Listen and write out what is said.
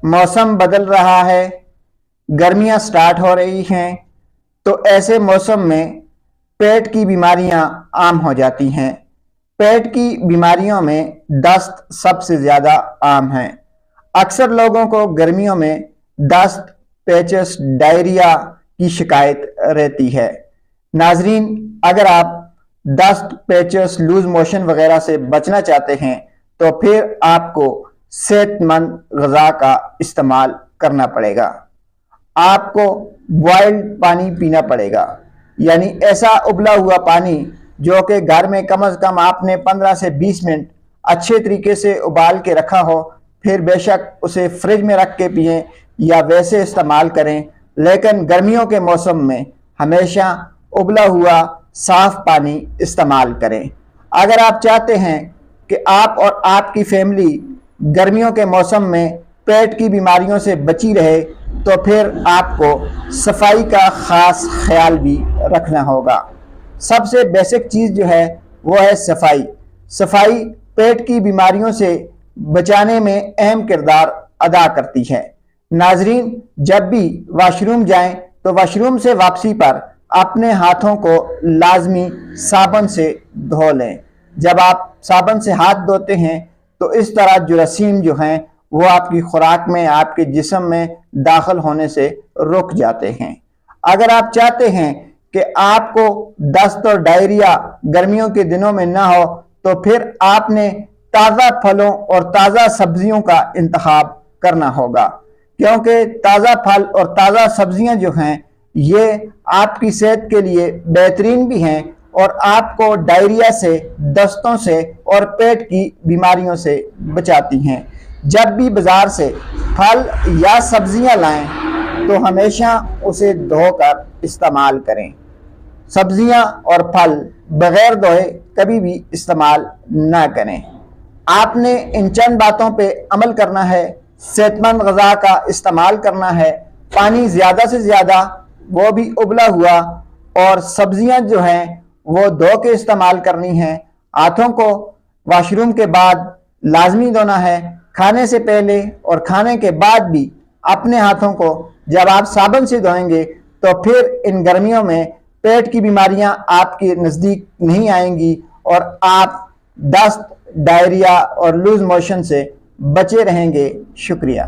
मौसम बदल रहा है, गर्मियां स्टार्ट हो रही हैं, तो ऐसे मौसम में पेट की बीमारियां आम हो जाती हैं। पेट की बीमारियों में दस्त सबसे ज़्यादा आम है। अक्सर लोगों को गर्मियों में दस्त, पेचस, डायरिया की शिकायत रहती है। नाजरीन, अगर आप दस्त, पेचस, लूज मोशन वगैरह से बचना चाहते हैं तो फिर आपको सेहतमंद ग़िज़ा का इस्तेमाल करना पड़ेगा। आपको बॉइल्ड पानी पीना पड़ेगा, यानी ऐसा उबला हुआ पानी जो कि घर में कम से कम आपने 15 से 20 मिनट अच्छे तरीके से उबाल के रखा हो। फिर बेशक उसे फ्रिज में रख के पिएं या वैसे इस्तेमाल करें, लेकिन गर्मियों के मौसम में हमेशा उबला हुआ साफ़ पानी इस्तेमाल करें। अगर आप चाहते हैं कि आप और आपकी फैमिली गर्मियों के मौसम में पेट की बीमारियों से बची रहे, तो फिर आपको सफाई का ख़ास ख्याल भी रखना होगा। सबसे बेसिक चीज़ जो है वो है सफाई। सफाई पेट की बीमारियों से बचाने में अहम किरदार अदा करती है। नाजरीन, जब भी वाशरूम जाएं तो वाशरूम से वापसी पर अपने हाथों को लाजमी साबुन से धो लें। जब आप साबुन से हाथ धोते हैं तो इस तरह जरासीम जो हैं वो आपकी खुराक में, आपके जिस्म में दाखिल होने से रुक जाते हैं। अगर आप चाहते हैं कि आपको दस्त और डायरिया गर्मियों के दिनों में ना हो, तो फिर आपने ताज़ा फलों और ताज़ा सब्जियों का इंतखाब करना होगा, क्योंकि ताज़ा फल और ताज़ा सब्जियां जो हैं ये आपकी सेहत के लिए बेहतरीन भी हैं और आपको डायरिया से, दस्तों से और पेट की बीमारियों से बचाती हैं। जब भी बाज़ार से फल या सब्जियां लाएं तो हमेशा उसे धोकर इस्तेमाल करें। सब्जियां और फल बग़ैर धोए कभी भी इस्तेमाल ना करें। आपने इन चंद बातों पे अमल करना है, सेहतमंद ग़िज़ा का इस्तेमाल करना है, पानी ज़्यादा से ज़्यादा, वो भी उबला हुआ, और सब्जियां जो हैं वो धो के इस्तेमाल करनी है। हाथों को वाशरूम के बाद लाजमी धोना है। खाने से पहले और खाने के बाद भी अपने हाथों को जब आप साबुन से धोएंगे तो फिर इन गर्मियों में पेट की बीमारियां आपके नज़दीक नहीं आएंगी और आप दस्त, डायरिया और लूज मोशन से बचे रहेंगे। शुक्रिया।